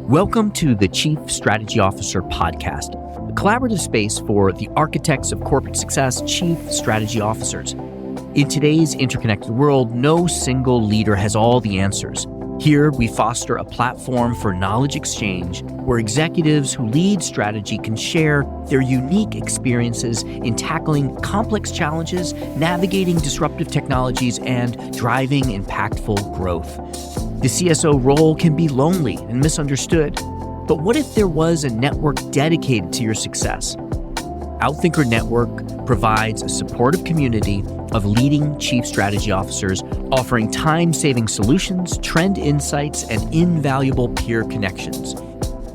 Welcome to the Chief Strategy Officer podcast, a collaborative space for the architects of corporate success, chief strategy officers. In today's interconnected world, no single leader has all the answers. Here, we foster a platform for knowledge exchange where executives who lead strategy can share their unique experiences in tackling complex challenges, navigating disruptive technologies, and driving impactful growth. The CSO role can be lonely and misunderstood, but what if there was a network dedicated to your success? Outthinker Network provides a supportive community of leading chief strategy officers offering time-saving solutions, trend insights, and invaluable peer connections.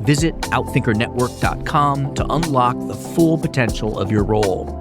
Visit outthinkernetwork.com to unlock the full potential of your role.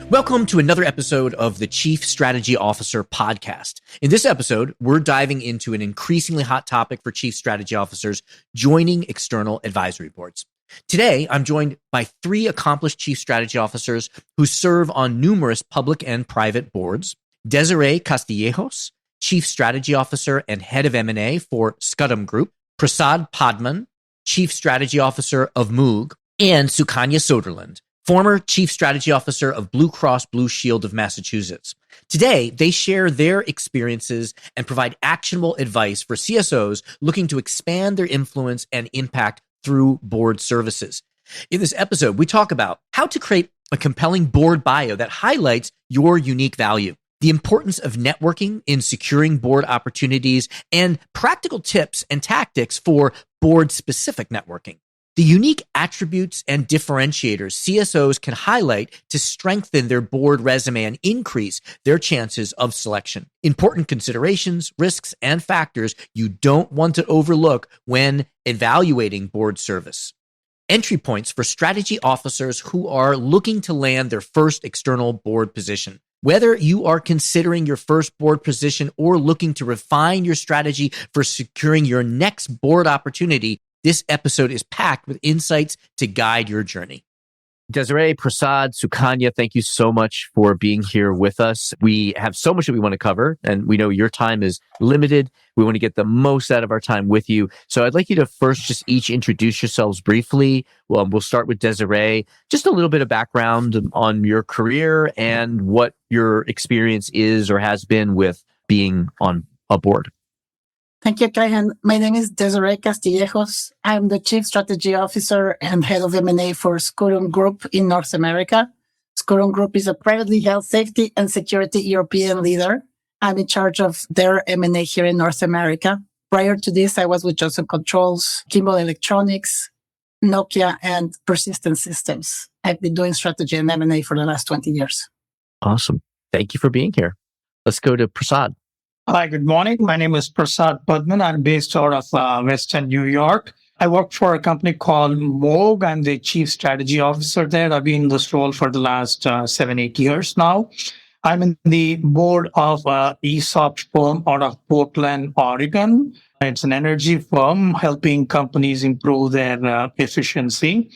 Welcome to another episode of the Chief Strategy Officer podcast. In this episode, we're diving into an increasingly hot topic for chief strategy officers, joining external advisory boards. Today, I'm joined by three accomplished chief strategy officers who serve on numerous public and private boards. Desiree Castillejos, Chief Strategy Officer and Head of M&A for Scutum Group, Prasad Padman, Chief Strategy Officer of Moog, and Sukanya Soderland, former Chief Strategy Officer of Blue Cross Blue Shield of Massachusetts. Today, they share their experiences and provide actionable advice for CSOs looking to expand their influence and impact through board services. In this episode, we talk about how to create a compelling board bio that highlights your unique value, the importance of networking in securing board opportunities, and practical tips and tactics for board-specific networking. The unique attributes and differentiators CSOs can highlight to strengthen their board resume and increase their chances of selection. Important considerations, risks, and factors you don't want to overlook when evaluating board service. Entry points for strategy officers who are looking to land their first external board position. Whether you are considering your first board position or looking to refine your strategy for securing your next board opportunity, this episode is packed with insights to guide your journey. Desiree, Prasad, Sukanya, thank you so much for being here with us. We have so much that we want to cover, and we know your time is limited. We want to get the most out of our time with you. So I'd like you to first just each introduce yourselves briefly. Well, we'll start with Desiree. Just a little bit of background on your career and what your experience is or has been with being on a board. Thank you, Kaihan. My name is Desiree Castillejos. I'm the Chief Strategy Officer and Head of M&A for Scutum Group in North America. Scutum Group is a privately held safety and security European leader. I'm in charge of their M&A here in North America. Prior to this, I was with Johnson Controls, Kimball Electronics, Nokia, and Persistent Systems. I've been doing strategy and M&A for the last 20 years. Awesome. Thank you for being here. Let's go to Prasad. Hi, good morning. My name is Prasad Padman. I'm based out of Western New York. I work for a company called Moog. I'm the Chief Strategy Officer there. I've been in this role for the last 7-8 years now. I'm in the board of an ESOP firm out of Portland, Oregon. It's an energy firm helping companies improve their efficiency.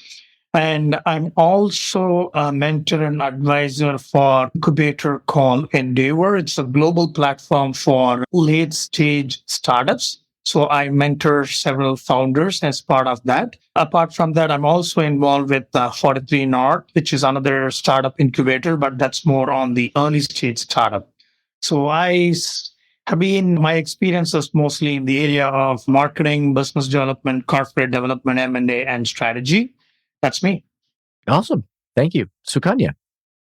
And I'm also a mentor and advisor for incubator called Endeavor. It's a global platform for late stage startups. So I mentor several founders as part of that. Apart from that, I'm also involved with 43 North, which is another startup incubator, but that's more on the early stage startup. So my experiences mostly in the area of marketing, business development, corporate development, M&A, and strategy. That's me. Awesome. Thank you. Sukanya.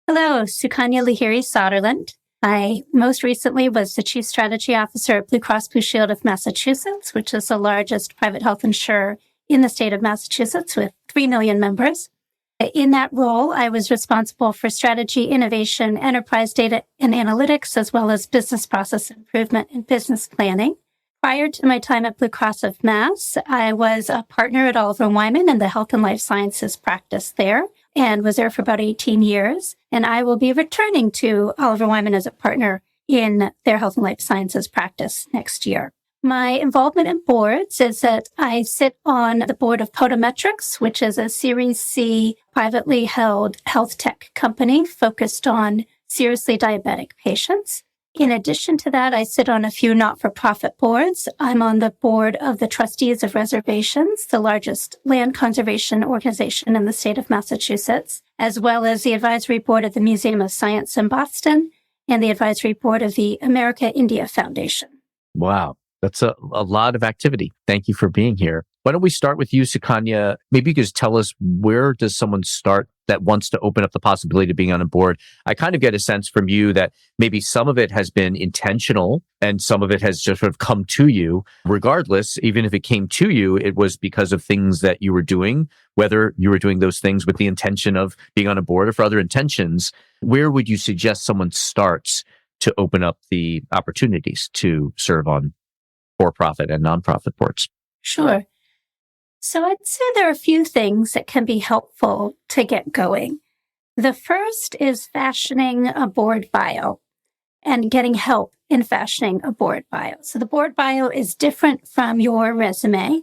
Hello, Sukanya Soderland. I most recently was the Chief Strategy Officer at Blue Cross Blue Shield of Massachusetts, which is the largest private health insurer in the state of Massachusetts with 3 million members. In that role, I was responsible for strategy, innovation, enterprise data and analytics, as well as business process improvement and business planning. Prior to my time at Blue Cross of Mass, I was a partner at Oliver Wyman in the health and life sciences practice there and was there for about 18 years. And I will be returning to Oliver Wyman as a partner in their health and life sciences practice next year. My involvement in boards is that I sit on the board of Podometrics, which is a Series C privately held health tech company focused on seriously diabetic patients. In addition to that, I sit on a few not-for-profit boards. I'm on the board of the Trustees of Reservations, the largest land conservation organization in the state of Massachusetts, as well as the advisory board of the Museum of Science in Boston and the advisory board of the America-India Foundation. Wow. That's a lot of activity. Thank you for being here. Why don't we start with you, Sukanya? Maybe you could just tell us, where does someone start that wants to open up the possibility of being on a board? I kind of get a sense from you that maybe some of it has been intentional and some of it has just sort of come to you. Regardless, even if it came to you, it was because of things that you were doing, whether you were doing those things with the intention of being on a board or for other intentions. Where would you suggest someone starts to open up the opportunities to serve on for-profit and nonprofit boards? Sure. So I'd say there are a few things that can be helpful to get going. The first is fashioning a board bio and getting help in fashioning a board bio. So the board bio is different from your resume.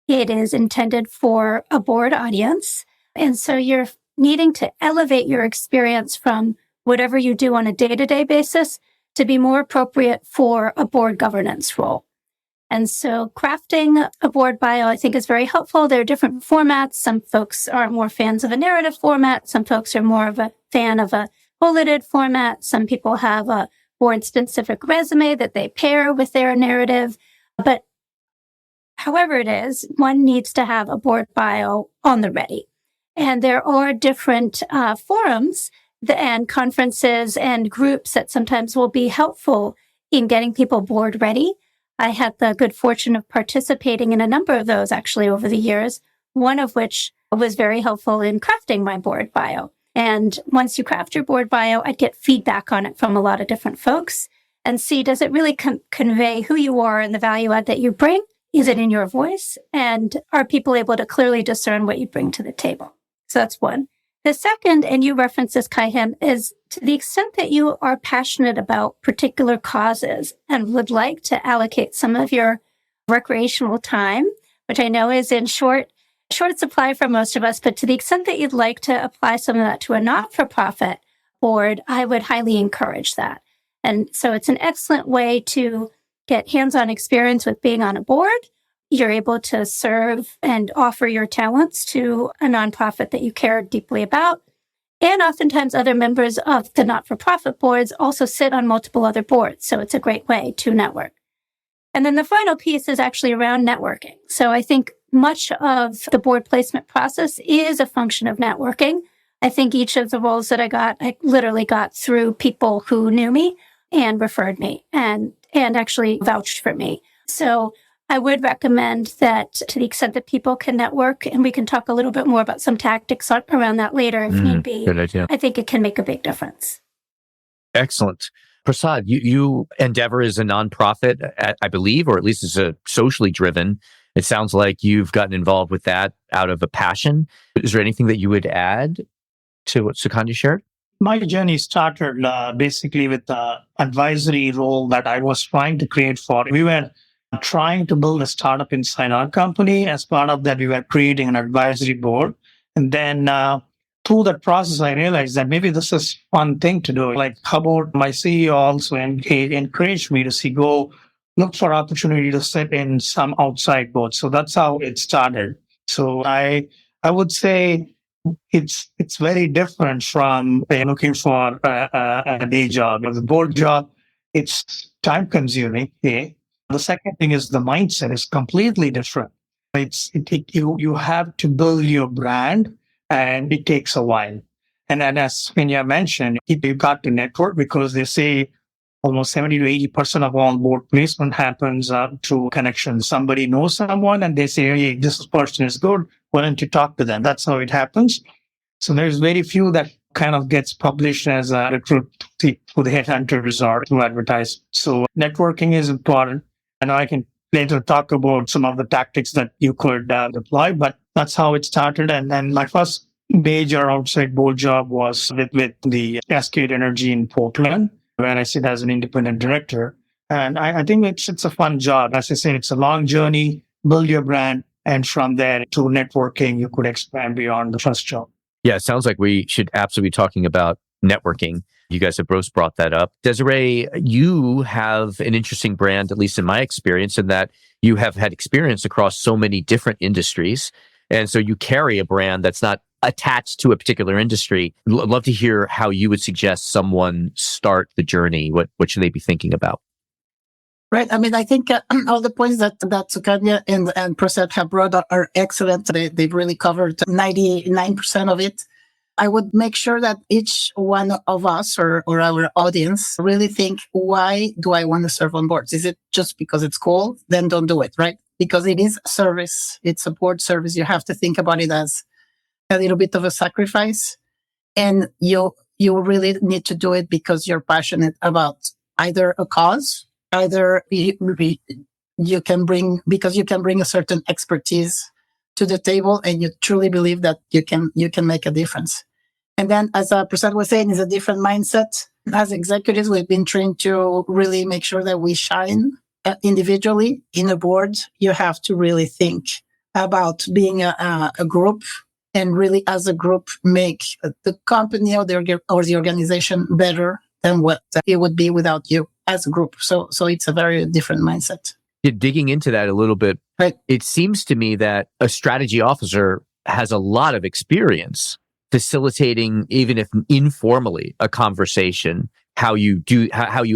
It is intended for a board audience. And so you're needing to elevate your experience from whatever you do on a day-to-day basis to be more appropriate for a board governance role. And so crafting a board bio, I think, is very helpful. There are different formats. Some folks are more fans of a narrative format. Some folks are more of a fan of a bulleted format. Some people have a board-specific resume that they pair with their narrative. But however it is, one needs to have a board bio on the ready. And there are different forums and conferences and groups that sometimes will be helpful in getting people board ready. I had the good fortune of participating in a number of those actually over the years, one of which was very helpful in crafting my board bio. And once you craft your board bio, I'd get feedback on it from a lot of different folks and see, does it really convey who you are and the value add that you bring? Is it in your voice? And are people able to clearly discern what you bring to the table? So that's one. The second, and you referenced this, Kaihem, is to the extent that you are passionate about particular causes and would like to allocate some of your recreational time, which I know is in short supply for most of us, but to the extent that you'd like to apply some of that to a not-for-profit board, I would highly encourage that. And so it's an excellent way to get hands-on experience with being on a board. You're able to serve and offer your talents to a nonprofit that you care deeply about. And oftentimes other members of the not-for-profit boards also sit on multiple other boards. So it's a great way to network. And then the final piece is actually around networking. So I think much of the board placement process is a function of networking. I think each of the roles that I literally got through people who knew me and referred me and actually vouched for me. So I would recommend that to the extent that people can network, and we can talk a little bit more about some tactics around that later if need be. Good idea. I think it can make a big difference. Excellent. Prasad, you Endeavor is a nonprofit, I believe, or at least is a socially driven. It sounds like you've gotten involved with that out of a passion. Is there anything that you would add to what Sukanya shared? My journey started basically with the advisory role that I was trying to create for. We were trying to build a startup inside our company. As part of that, we were creating an advisory board. And then through that process, I realized that maybe this is fun thing to do. Like, how about my CEO also encouraged me to go look for opportunity to sit in some outside boards. So that's how it started. So I would say it's very different from looking for a day job. The board job, it's time consuming. Okay? The second thing is the mindset is completely different. You have to build your brand, and it takes a while. And then, as Kenya mentioned, you've got to network, because they say almost 70 to 80% of all board placement happens through connections. Somebody knows someone and they say, hey, this person is good. Why don't you talk to them? That's how it happens. So there's very few that kind of gets published as a recruit for the headhunters or to advertise. So networking is important. And I can later talk about some of the tactics that you could deploy, but that's how it started. And then my first major outside board job was with the Cascade Energy in Portland, where I sit as an independent director. And I think it's a fun job. As I said, it's a long journey, build your brand. And from there to networking, you could expand beyond the first job. Yeah, it sounds like we should absolutely be talking about networking. You guys have both brought that up. Desiree, you have an interesting brand, at least in my experience, in that you have had experience across so many different industries. And so you carry a brand that's not attached to a particular industry. I'd love to hear how you would suggest someone start the journey. What should they be thinking about? Right. I mean, I think all the points that Sukanya and Prasad have brought up are excellent. They've really covered 99% of it. I would make sure that each one of us or our audience really think, why do I want to serve on boards? Is it just because it's cool? Then don't do it, right? Because it is service. It's a board service. You have to think about it as a little bit of a sacrifice. And you really need to do it because you're passionate about either a cause, either you can bring a certain expertise to the table and you truly believe that you can make a difference. And then, as Prasad was saying, is a different mindset. As executives, we've been trained to really make sure that we shine individually. In a board, you have to really think about being a group and really, as a group, make the company or the organization better than what it would be without you as a group. So it's a very different mindset. Digging into that a little bit, right. It seems to me that a strategy officer has a lot of experience facilitating, even if informally, a conversation, how you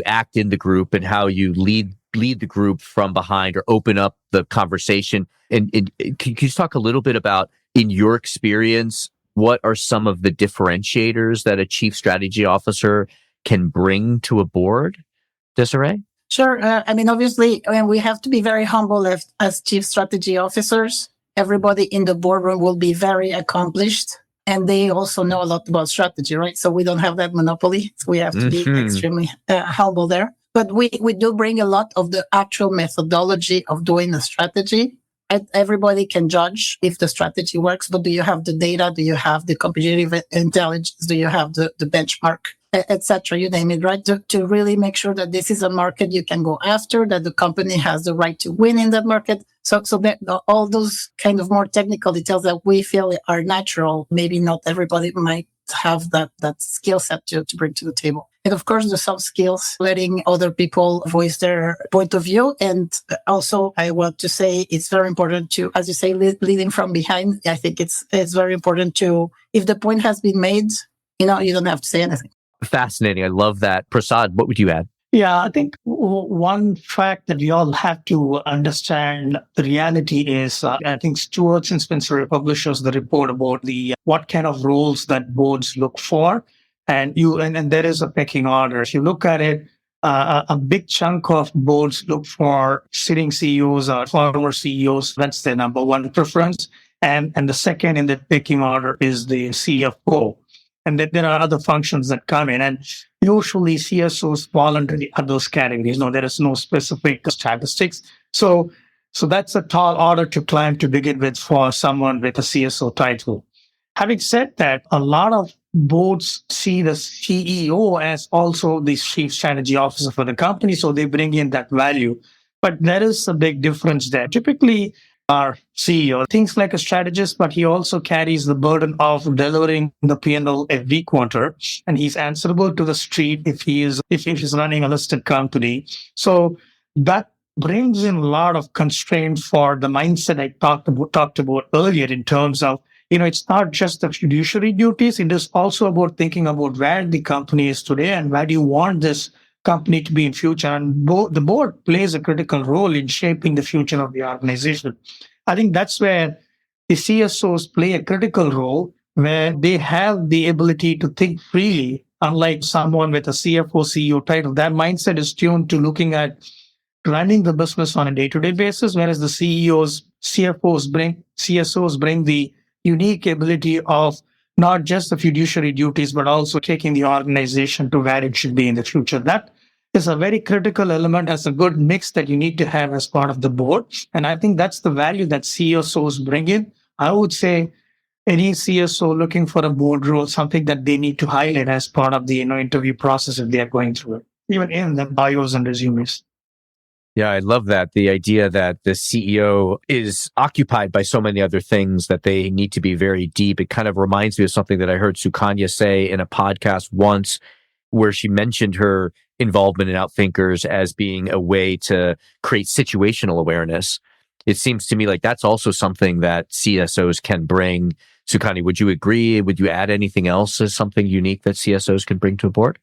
act in the group and how you lead the group from behind or open up the conversation. And can you talk a little bit about, in your experience, what are some of the differentiators that a chief strategy officer can bring to a board? Desiree? Sure. I mean, obviously, we have to be very humble as chief strategy officers. Everybody in the boardroom will be very accomplished. And they also know a lot about strategy, right? So we don't have that monopoly. So we have to be extremely humble there. But we do bring a lot of the actual methodology of doing the strategy. Everybody can judge if the strategy works, but do you have the data? Do you have the competitive intelligence? Do you have the benchmark, etc.? You name it, right? To really make sure that this is a market you can go after, that the company has the right to win in that market. So that all those kind of more technical details that we feel are natural, maybe not everybody might have that skill set to bring to the table. And of course, the soft skills, letting other people voice their point of view. And also, I want to say it's very important to, as you say, leading from behind. I think it's very important to, if the point has been made, you don't have to say anything. Fascinating. I love that. Prasad, what would you add? Yeah, I think one fact that we all have to understand the reality is, I think Stewart and Spencer published the report about what kind of roles that boards look for. And there is a pecking order. If you look at it, a big chunk of boards look for sitting CEOs or former CEOs. That's their number one preference. And the second in the pecking order is the CFO. And then there are other functions that come in. And usually CSOs fall under those categories. No, there is no specific statistics. So that's a tall order to climb to begin with for someone with a CSO title. Having said that, a lot of boards see the CEO as also the chief strategy officer for the company. So they bring in that value. But there is a big difference there. Typically, our CEO thinks like a strategist, but he also carries the burden of delivering the P&L every quarter, and he's answerable to the street if he's running a listed company. So that brings in a lot of constraints for the mindset I talked about earlier in terms of, it's not just the fiduciary duties. It is also about thinking about where the company is today and where do you want this company to be in future. And the board plays a critical role in shaping the future of the organization. I think that's where the CSOs play a critical role, where they have the ability to think freely, unlike someone with a CFO, CEO title. That mindset is tuned to looking at running the business on a day-to-day basis, whereas the CSOs bring the unique ability of not just the fiduciary duties, but also taking the organization to where it should be in the future. That is a very critical element as a good mix that you need to have as part of the board. And I think that's the value that CSOs bring in. I would say any CSO looking for a board role, something that they need to highlight as part of the interview process if they are going through it, even in the bios and resumes. Yeah, I love that. The idea that the CEO is occupied by so many other things that they need to be very deep. It kind of reminds me of something that I heard Sukanya say in a podcast once. where she mentioned her involvement in Outthinkers as being a way to create situational awareness. It seems to me like that's also something that CSOs can bring. Sukanya, would you agree? Would you add anything else as something unique that CSOs can bring to a board?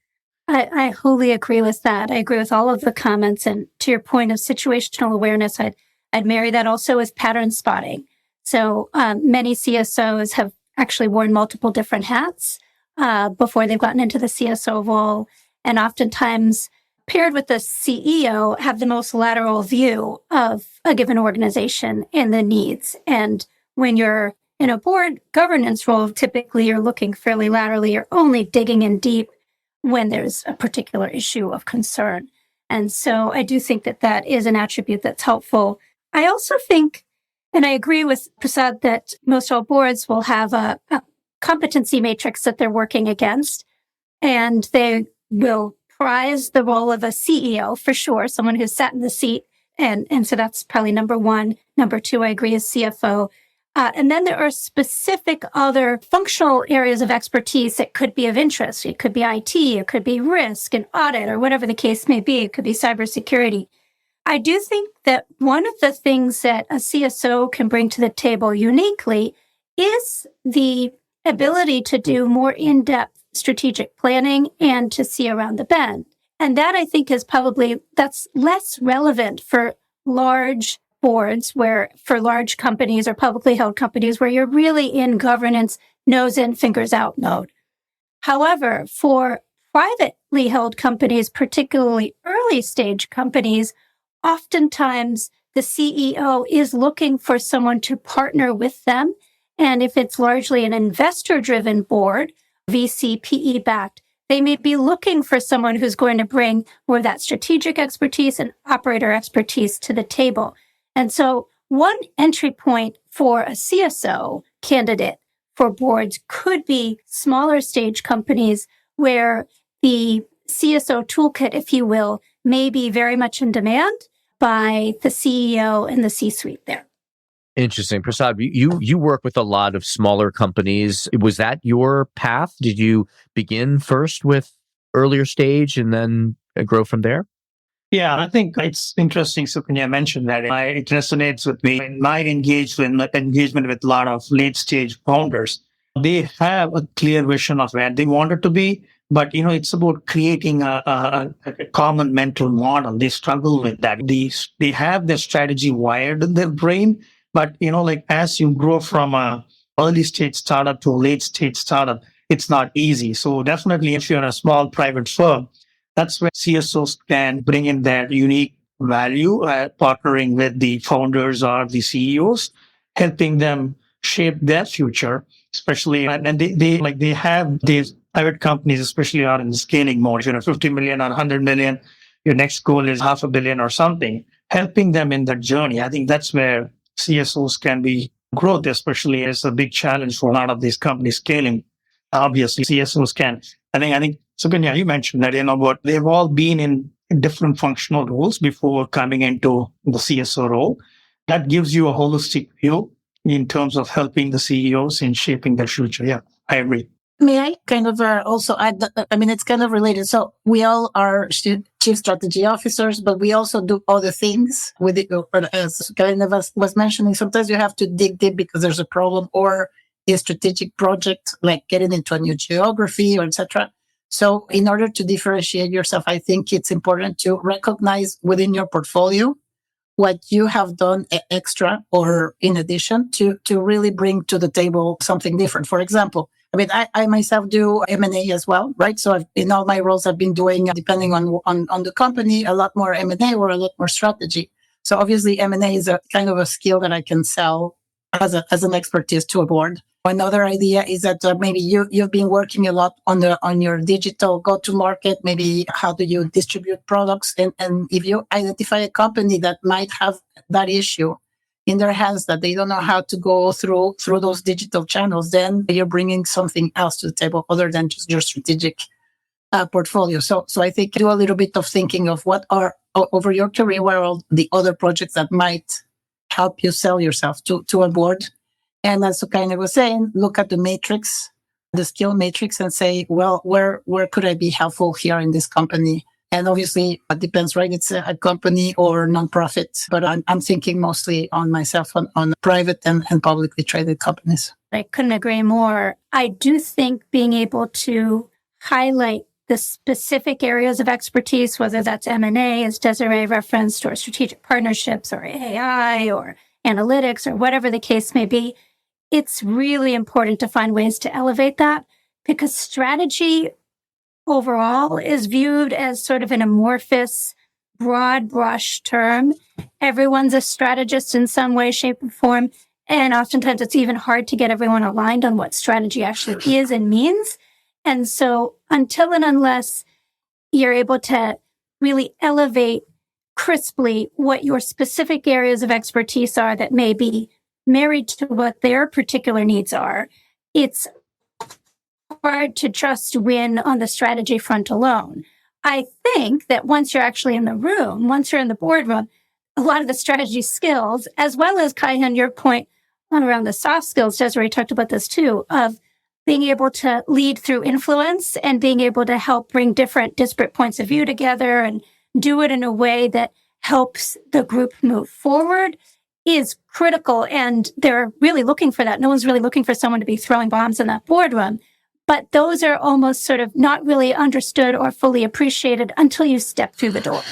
I wholly agree with that. I agree with all of the comments. And to your point of situational awareness, I'd marry that also with pattern spotting. So many CSOs have actually worn multiple different hats before they've gotten into the CSO role. And oftentimes, paired with the CEO, have the most lateral view of a given organization and the needs. And when you're in a board governance role, typically you're looking fairly laterally. You're only digging in deep when there's a particular issue of concern. And so I do think that that is an attribute that's helpful. I also think, and I agree with Prasad, that most all boards will have a competency matrix that they're working against, and they will prize the role of a CEO for sure, someone who's sat in the seat. And so that's probably number one. Number two, I agree, is CFO. And then there are specific other functional areas of expertise that could be of interest. It could be IT, it could be risk and audit, or whatever the case may be. It could be cybersecurity. I do think that one of the things that a CSO can bring to the table uniquely is the ability to do more in-depth strategic planning and to see around the bend. And that, I think, is probably, that's less relevant for large boards, where for large companies or publicly held companies where you're really in governance, nose in, fingers out mode. However, for privately held companies, particularly early stage companies, oftentimes the CEO is looking for someone to partner with them. And if it's largely an investor driven board, VC, PE backed, they may be looking for someone who's going to bring more of that strategic expertise and operator expertise to the table. And so one entry point for a CSO candidate for boards could be smaller stage companies where the CSO toolkit, if you will, may be very much in demand by the CEO and the C-suite there. Interesting. Prasad, you work with a lot of smaller companies. Was that your path? Did you begin first with earlier stage and then grow from there? Yeah, I think it's interesting. Sukanya mentioned that. It resonates with me. In my engagement with a lot of late stage founders, they have a clear vision of where they want it to be. But, it's about creating a common mental model. They struggle with that. They have their strategy wired in their brain. But, as you grow from a early stage startup to a late stage startup, it's not easy. So definitely if you're a small private firm, that's where CSOs can bring in their unique value, partnering with the founders or the CEOs, helping them shape their future, especially, and they have these private companies, especially are in scaling mode. If you're 50 million or 100 million, your next goal is $500 million or something, helping them in that journey. I think that's where CSOs can be growth, especially as a big challenge for a lot of these companies scaling. Obviously, CSOs can. I think, Sukanya, you mentioned that, but they've all been in different functional roles before coming into the CSO role. That gives you a holistic view in terms of helping the CEOs in shaping their future. Yeah, I agree. May I kind of also add, it's kind of related. So we all are chief strategy officers, but we also do other things with it. As kind of was mentioning, sometimes you have to dig deep because there's a problem or a strategic project, like getting into a new geography or etc. So in order to differentiate yourself, I think it's important to recognize within your portfolio what you have done extra or in addition to really bring to the table something different. For example, I myself do M&A as well, right? So in all my roles, I've been doing, depending on the company, a lot more M&A or a lot more strategy. So obviously M&A is a kind of a skill that I can sell as an expertise to a board. Another idea is that maybe you've been working a lot on your digital go-to-market. Maybe how do you distribute products? And if you identify a company that might have that issue in their hands, that they don't know how to go through those digital channels, then you're bringing something else to the table other than just your strategic portfolio. So I think do a little bit of thinking of what are over your career world the other projects that might help you sell yourself to a board. And as Sukanya was saying, look at the matrix the skill matrix and say, well, where could I be helpful here in this company? And obviously, it depends, right? It's a company or nonprofit, but I'm thinking mostly on myself, on private and publicly traded companies. I couldn't agree more. I do think being able to highlight the specific areas of expertise, whether that's M&A, as Desiree referenced, or strategic partnerships, or AI, or analytics, or whatever the case may be, it's really important to find ways to elevate that, because strategy overall is viewed as sort of an amorphous, broad brush term. Everyone's a strategist in some way, shape, or form. And oftentimes it's even hard to get everyone aligned on what strategy actually is and means. And so until and unless you're able to really elevate crisply what your specific areas of expertise are that may be married to what their particular needs are, it's hard to just win on the strategy front alone. I think that once you're actually in the room, once you're in the boardroom, a lot of the strategy skills, as well as Kaihan, your point on around the soft skills, Desiree talked about this too, of being able to lead through influence and being able to help bring different disparate points of view together and do it in a way that helps the group move forward is critical. And they're really looking for that. No one's really looking for someone to be throwing bombs in that boardroom. But those are almost sort of not really understood or fully appreciated until you step through the door.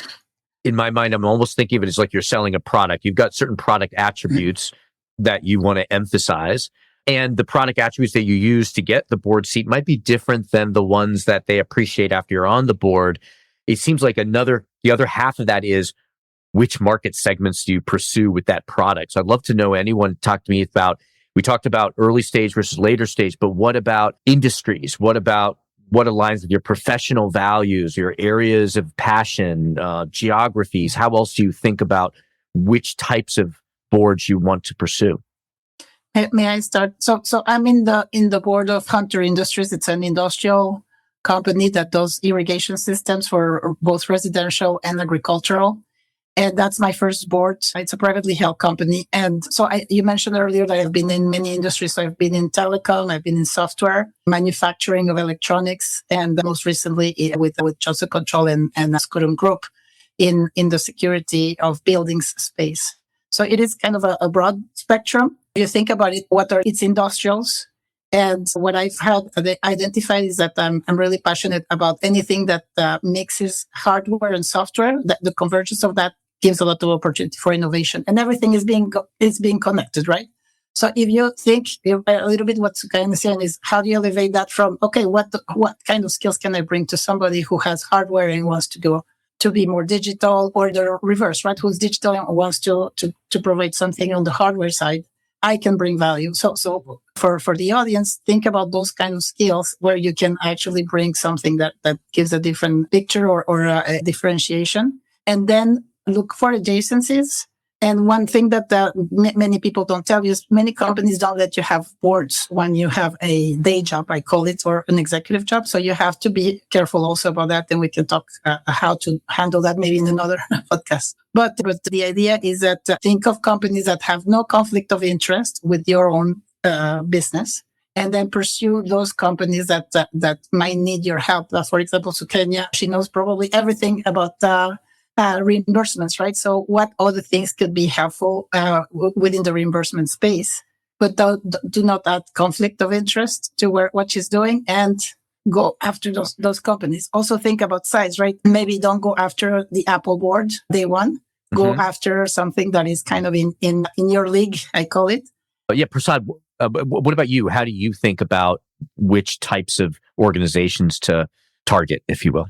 In my mind, I'm almost thinking of it as like you're selling a product. You've got certain product attributes that you want to emphasize. And the product attributes that you use to get the board seat might be different than the ones that they appreciate after you're on the board. It seems like the other half of that is which market segments do you pursue with that product? So I'd love to know, anyone talk to me about, we talked about early stage versus later stage, but what about industries? What aligns with your professional values, your areas of passion, geographies? How else do you think about which types of boards you want to pursue? May I start? So I'm in the board of Hunter Industries. It's an industrial company that does irrigation systems for both residential and agricultural. And that's my first board. It's a privately held company. And so you mentioned earlier that I've been in many industries. So I've been in telecom, I've been in software, manufacturing of electronics, and most recently with Johnson Control and Scutum Group in the security of buildings space. So it is kind of a broad spectrum. You think about it, what are its industrials? And what I've had identified is that I'm really passionate about anything that mixes hardware and software. That the convergence of that gives a lot of opportunity for innovation, and everything is being connected, right? So if you think a little bit what Sukanya is saying is, how do you elevate that from, okay, what kind of skills can I bring to somebody who has hardware and wants to go to be more digital, or the reverse, right? Who's digital and wants to provide something on the hardware side. I can bring value. So for the audience, think about those kind of skills where you can actually bring something that gives a different picture or a differentiation, and then look for adjacencies. And one thing that many people don't tell you is many companies don't let you have boards when you have a day job, I call it, or an executive job. So you have to be careful also about that. And we can talk how to handle that maybe in another podcast. But the idea is that think of companies that have no conflict of interest with your own business, and then pursue those companies that might need your help. For example, Sukanya, she knows probably everything about reimbursements, right? So what other things could be helpful within the reimbursement space, but do not add conflict of interest to what she's doing, and go after those companies. Also think about size, right? Maybe don't go after the Apple board day one. Go after something that is kind of in your league, I call it. Yeah, Prasad, what about you? How do you think about which types of organizations to target, if you will?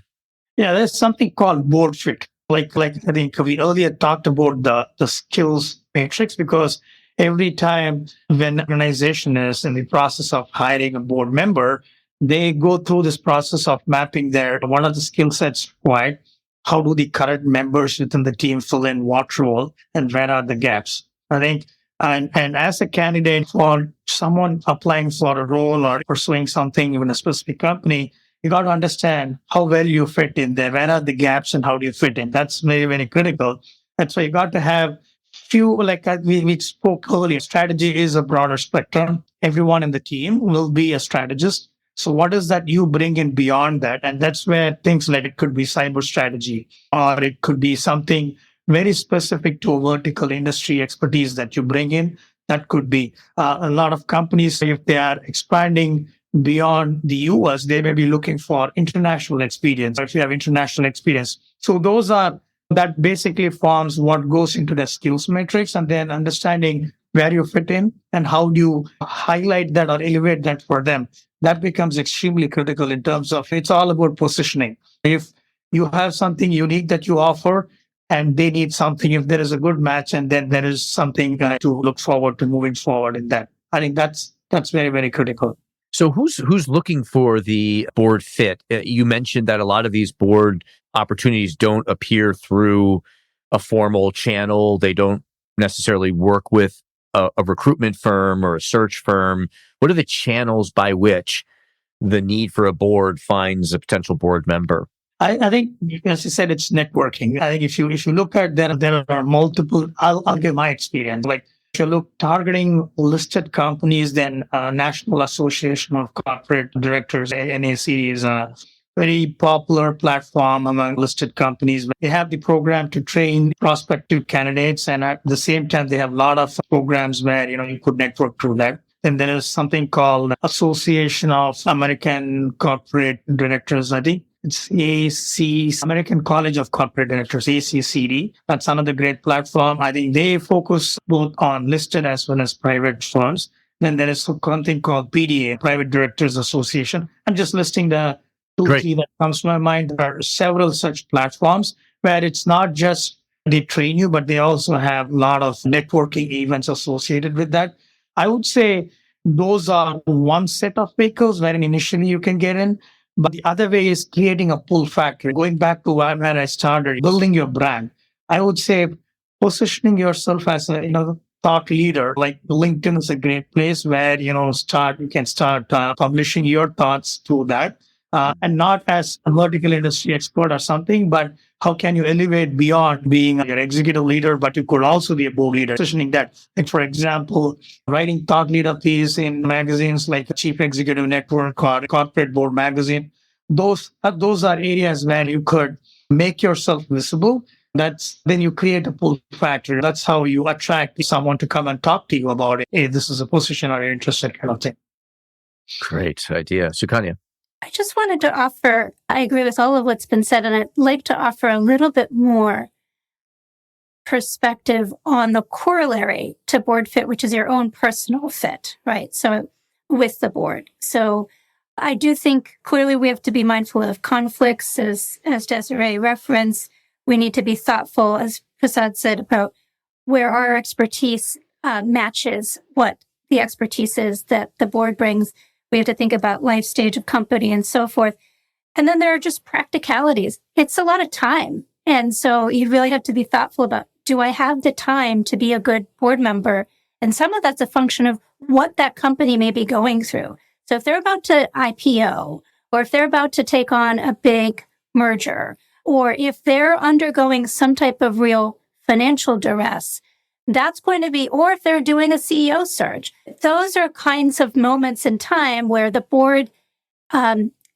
Yeah, there's something called board fit. Like I think we earlier talked about the skills matrix, because every time when an organization is in the process of hiring a board member, they go through this process of mapping what are the skill sets required, how do the current members within the team fill in what role, and where are the gaps. I think, and as a candidate or someone applying for a role or pursuing something in a specific company, you got to understand how well you fit in there. Where are the gaps and how do you fit in? That's very, very critical. That's why you got to have few, like we spoke earlier, strategy is a broader spectrum. Everyone in the team will be a strategist. So what is that you bring in beyond that? And that's where things like it could be cyber strategy, or it could be something very specific to a vertical industry expertise that you bring in. That could be a lot of companies, if they are expanding beyond the US, they may be looking for international experience, or if you have international experience. So that basically forms what goes into the skills matrix, and then understanding where you fit in and how do you highlight that or elevate that for them. That becomes extremely critical in terms of it's all about positioning. If you have something unique that you offer and they need something, if there is a good match, and then there is something to look forward to moving forward in that. I think that's very, very critical. So who's looking for the board fit? You mentioned that a lot of these board opportunities don't appear through a formal channel. They don't necessarily work with a recruitment firm or a search firm. What are the channels by which the need for a board finds a potential board member? I think, as you said, it's networking. I think if you look at there are multiple. I'll give my experience. Like if you look targeting listed companies, then National Association of Corporate Directors (NAC) is a very popular platform among listed companies. They have the program to train prospective candidates, and at the same time, they have a lot of programs where you could network through that. And there is something called Association of American Corporate Directors. I think it's AC, American College of Corporate Directors, ACCD. That's another great platform. I think they focus both on listed as well as private firms. Then there is something called PDA, Private Directors Association. I'm just listing the three that comes to my mind. There are several such platforms where it's not just they train you, but they also have a lot of networking events associated with that. I would say those are one set of vehicles wherein initially you can get in. But the other way is creating a pull factor. Going back to where I started, building your brand. I would say positioning yourself as a thought leader. Like LinkedIn is a great place where you can start publishing your thoughts through that, and not as a vertical industry expert or something, but how can you elevate beyond being your executive leader, but you could also be a board leader, positioning that. Like, for example, writing thought leader piece in magazines like Chief Executive Network or Corporate Board Magazine. Those are areas where you could make yourself visible. Then you create a pull factor. That's how you attract someone to come and talk to you about it. Hey, this is a position or you're interested kind of thing. Great idea. Sukanya. I just wanted to offer, I agree with all of what's been said, and I'd like to offer a little bit more perspective on the corollary to board fit, which is your own personal fit, right? So with the board. So I do think clearly we have to be mindful of conflicts, as Desiree referenced. We need to be thoughtful, as Prasad said, about where our expertise matches what the expertise is that the board brings. We have to think about life stage of company and so forth. And then there are just practicalities. It's a lot of time. And so you really have to be thoughtful about, do I have the time to be a good board member? And some of that's a function of what that company may be going through. So if they're about to IPO, or if they're about to take on a big merger, or if they're undergoing some type of real financial duress, that's going to be, or if they're doing a CEO search, those are kinds of moments in time where the board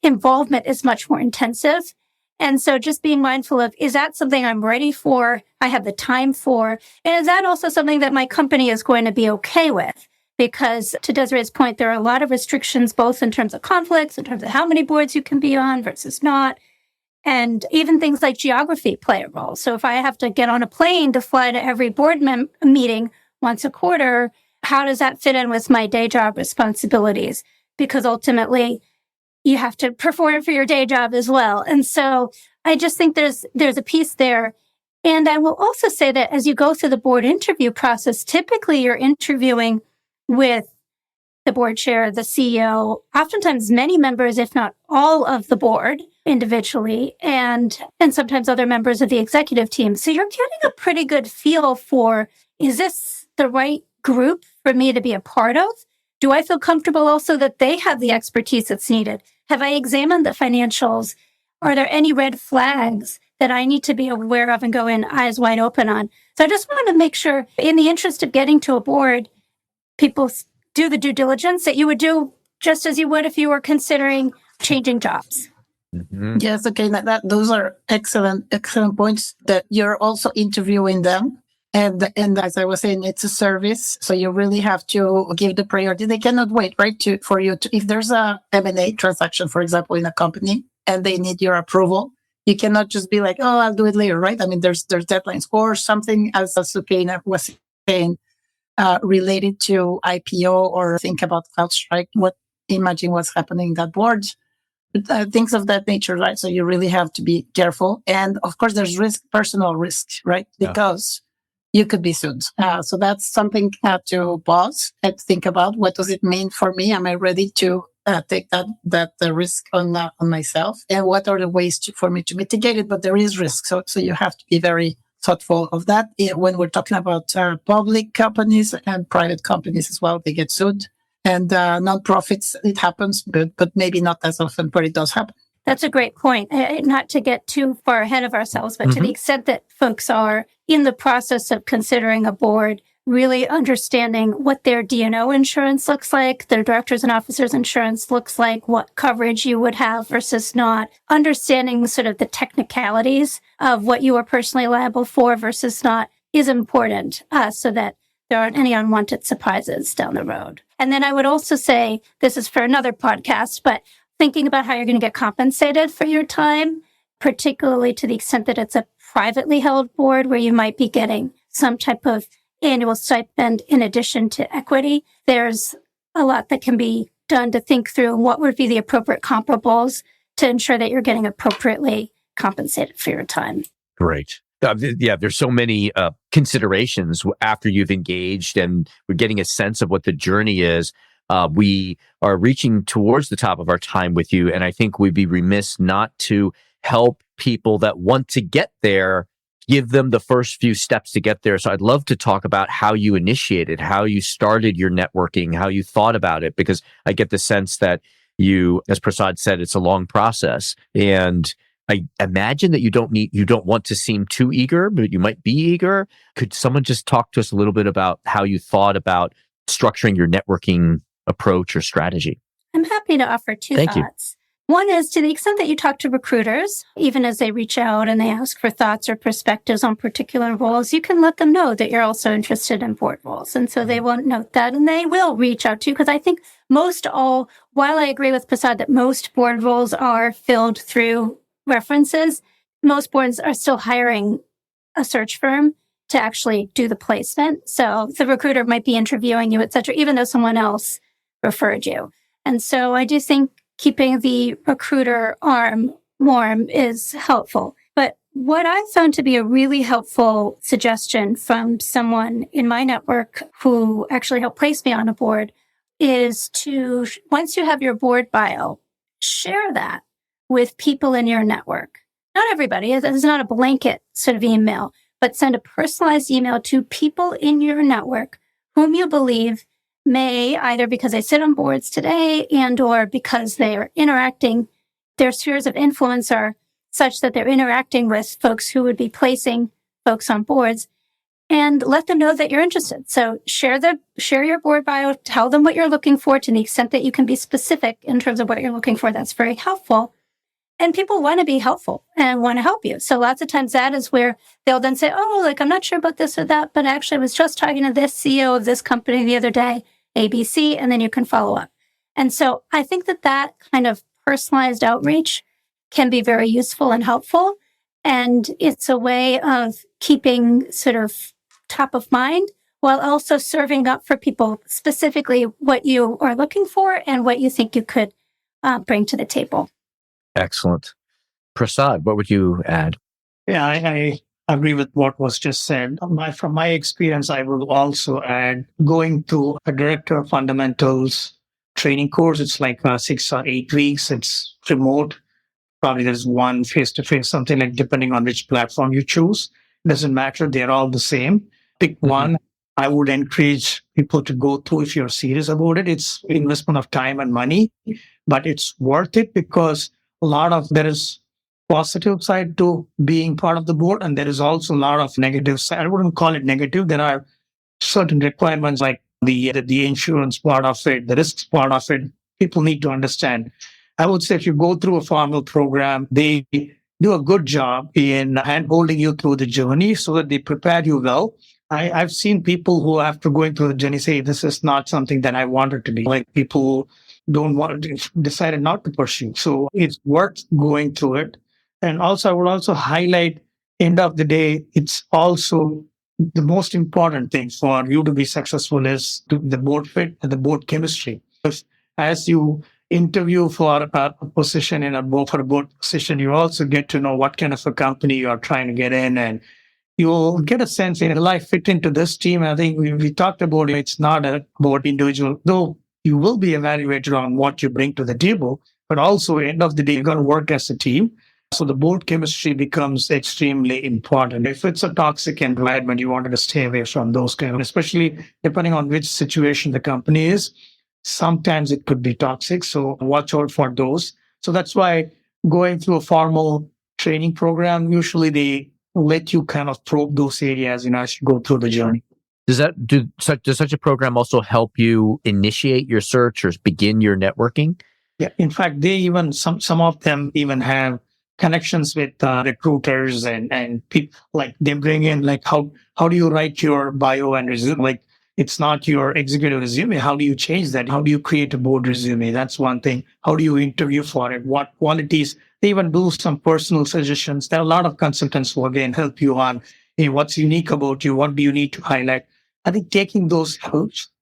involvement is much more intensive. And so just being mindful of, is that something I'm ready for? I have the time for? And is that also something that my company is going to be okay with? Because to Desiree's point, there are a lot of restrictions, both in terms of conflicts, in terms of how many boards you can be on versus not. And even things like geography play a role. So if I have to get on a plane to fly to every board meeting once a quarter, how does that fit in with my day job responsibilities? Because ultimately, you have to perform for your day job as well. And so I just think there's a piece there. And I will also say that as you go through the board interview process, typically you're interviewing with the board chair, the CEO, oftentimes many members, if not all of the board individually, and sometimes other members of the executive team. So you're getting a pretty good feel for, is this the right group for me to be a part of? Do I feel comfortable also that they have the expertise that's needed? Have I examined the financials? Are there any red flags that I need to be aware of and go in eyes wide open on? So I just wanted to make sure, in the interest of getting to a board, people do the due diligence that you would do just as you would if you were considering changing jobs. Mm-hmm. Yes, okay. Those are excellent points that you're also interviewing them. And as I was saying, it's a service. So you really have to give the priority. They cannot wait, right? For you to, if there's a M&A transaction, for example, in a company and they need your approval, you cannot just be like, oh, I'll do it later, right? I mean, there's deadlines or something as Sukanya was saying, related to IPO or think about CrowdStrike, imagine what's happening in that board. Things of that nature, right? So you really have to be careful. And of course, there's personal risk, right? Because you could be sued. So that's something to pause and think about. What does it mean for me? Am I ready to take that risk on myself? And what are the ways for me to mitigate it? But there is risk. So you have to be very thoughtful of that. When we're talking about public companies and private companies as well, they get sued. And nonprofits, it happens, but maybe not as often, but it does happen. That's a great point. Not to get too far ahead of ourselves, but to the extent that folks are in the process of considering a board, really understanding what their D&O insurance looks like, their directors and officers insurance looks like, what coverage you would have versus not, understanding sort of the technicalities of what you are personally liable for versus not is important, so that there aren't any unwanted surprises down the road. And then I would also say, this is for another podcast, but thinking about how you're going to get compensated for your time, particularly to the extent that it's a privately held board where you might be getting some type of annual stipend in addition to equity. There's a lot that can be done to think through what would be the appropriate comparables to ensure that you're getting appropriately compensated for your time. Great. There's so many considerations after you've engaged and we're getting a sense of what the journey is. We are reaching towards the top of our time with you, and I think we'd be remiss not to help people that want to get there, give them the first few steps to get there. So I'd love to talk about how you initiated, how you started your networking, how you thought about it, because I get the sense that you, as Prasad said, it's a long process. And I imagine that you don't want to seem too eager, but you might be eager. Could someone just talk to us a little bit about how you thought about structuring your networking approach or strategy? I'm happy to offer two thoughts. One is, to the extent that you talk to recruiters, even as they reach out and they ask for thoughts or perspectives on particular roles, you can let them know that you're also interested in board roles. And so they will note that and they will reach out to you, because I think while I agree with Prasad that most board roles are filled through references, most boards are still hiring a search firm to actually do the placement. So the recruiter might be interviewing you, et cetera, even though someone else referred you. And so I do think keeping the recruiter arm warm is helpful. But what I found to be a really helpful suggestion from someone in my network who actually helped place me on a board is to, once you have your board bio, share that with people in your network. Not everybody, it's not a blanket sort of email, but send a personalized email to people in your network whom you believe may, either because they sit on boards today and or because they are interacting, their spheres of influence are such that they're interacting with folks who would be placing folks on boards, and let them know that you're interested. So share your board bio, tell them what you're looking for to the extent that you can be specific in terms of what you're looking for. That's very helpful. And people want to be helpful and want to help you. So lots of times that is where they'll then say, oh, I'm not sure about this or that, but actually I was just talking to this CEO of this company the other day, ABC, and then you can follow up. And so I think that kind of personalized outreach can be very useful and helpful. And it's a way of keeping sort of top of mind while also serving up for people specifically what you are looking for and what you think you could bring to the table. Excellent. Prasad, what would you add? Yeah, I agree with what was just said. From my experience, I would also add going to a director fundamentals training course. It's like 6 or 8 weeks. It's remote. Probably there's one face-to-face, something like, depending on which platform you choose. Doesn't matter. They're all the same. Pick one. I would encourage people to go through if you're serious about it. It's investment of time and money, but it's worth it because there is positive side to being part of the board, and there is also a lot of negative side. I wouldn't call it negative. There are certain requirements like the insurance part of it, the risks part of it. people need to understand. I would say if you go through a formal program, they do a good job in hand-holding you through the journey so that they prepare you well. I've seen people who, after going through the journey, say, this is not something that I wanted to be. Like people don't want to, decided not to pursue. So it's worth going through it. And also, I would also highlight, end of the day, it's also the most important thing for you to be successful is the board fit and the board chemistry. Because as you interview for a position for a board position, you also get to know what kind of a company you are trying to get in, and you'll get a sense, will I fit into this team? I think we talked about it. It's not about individual, though you will be evaluated on what you bring to the table, but also at the end of the day, you're going to work as a team. So the board chemistry becomes extremely important. If it's a toxic environment, you wanted to stay away from those kind of, especially depending on which situation the company is. Sometimes it could be toxic, so watch out for those. So that's why going through a formal training program, usually they let you kind of probe those areas, as you go through the journey. Does such a program also help you initiate your search or begin your networking? Yeah, in fact, they even some of them even have connections with recruiters and people. Like they bring in like how do you write your bio and resume? Like it's not your executive resume. How do you change that? How do you create a board resume? That's one thing. How do you interview for it? What qualities? They even do some personal suggestions. There are a lot of consultants who again help you on what's unique about you. What do you need to highlight? I think taking those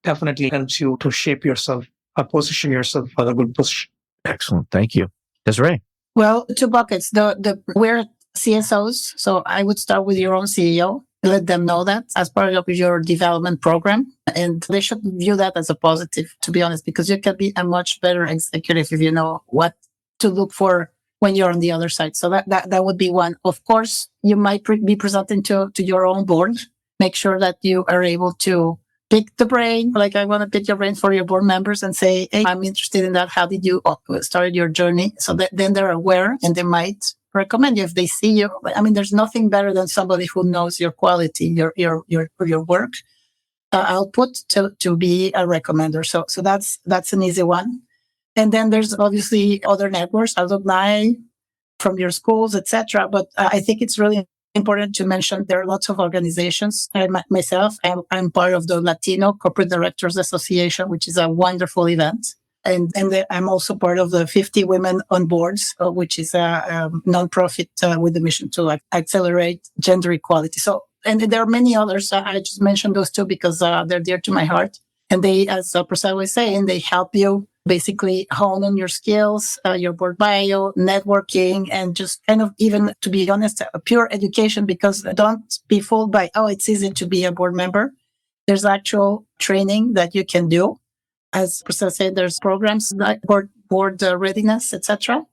definitely helps you to shape yourself or position yourself for a good position. Excellent. Thank you. Desiree. Well, two buckets. We're CSOs, so I would start with your own CEO. Let them know that as part of your development program. And they should view that as a positive, to be honest, because you can be a much better executive if you know what to look for when you're on the other side. So that would be one. Of course, you might be presenting to your own board. Make sure that you are able to pick the brain. Like I want to pick your brain for your board members and say, hey, I'm interested in that. How did you start your journey? So that then they're aware and they might recommend you if they see you. I mean, there's nothing better than somebody who knows your quality, your work output to be a recommender. So that's an easy one. And then there's obviously other networks, alumni from your schools, etc. But I think it's really important to mention there are lots of organizations. Myself, I'm part of the Latino Corporate Directors Association, which is a wonderful event. And I'm also part of the 50 Women on Boards, which is a nonprofit with the mission to accelerate gender equality. So, and there are many others. I just mentioned those two because they're dear to my heart. And they, as Prasad was saying, they help you basically hone on your skills, your board bio, networking, and just kind of even, to be honest, a pure education, because don't be fooled by, it's easy to be a board member. There's actual training that you can do. As Prasad said, there's programs like board readiness, etc.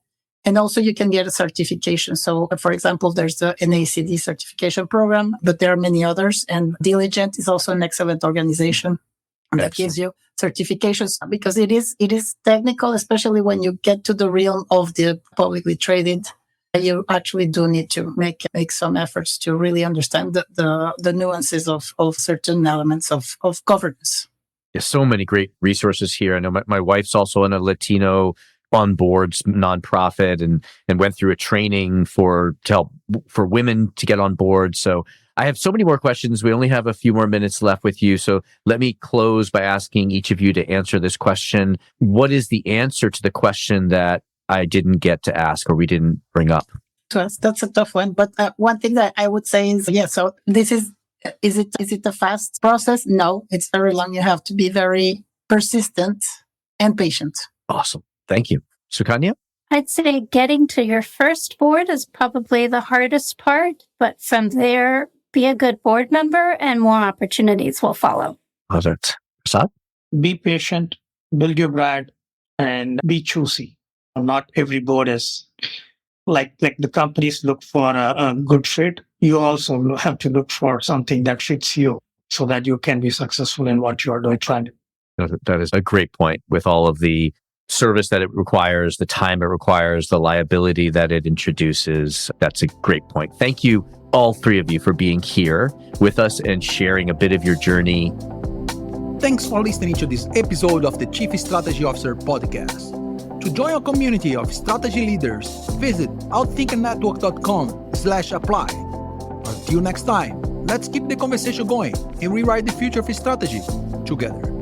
And also you can get a certification. So, for example, there's the NACD certification program, but there are many others. And Diligent is also an excellent organization that gives you certifications, because it is technical, especially when you get to the realm of the publicly traded. You actually do need to make some efforts to really understand the nuances of certain elements of governance. There's so many great resources here. I know my wife's also in a Latino on boards nonprofit and went through a training for women to get on board. So I have so many more questions. We only have a few more minutes left with you. So let me close by asking each of you to answer this question. What is the answer to the question that I didn't get to ask or we didn't bring up? So that's a tough one. But one thing that I would say is, so this is it a fast process? No, it's very long. You have to be very persistent and patient. Awesome. Thank you. Sukanya? I'd say getting to your first board is probably the hardest part, but from there, be a good board member and more opportunities will follow. Love it. Prasad? Be patient, build your brand, and be choosy. Not every board is like the companies look for a good fit. You also have to look for something that fits you so that you can be successful in what you are doing. That is a great point, with all of the service that it requires, the time it requires, the liability that it introduces. That's a great point. Thank you, all three of you, for being here with us and sharing a bit of your journey. Thanks for listening to this episode of the Chief Strategy Officer podcast. To join a community of strategy leaders, visit outthinkernetwork.com/apply. Until next time, let's keep the conversation going and rewrite the future of strategy together.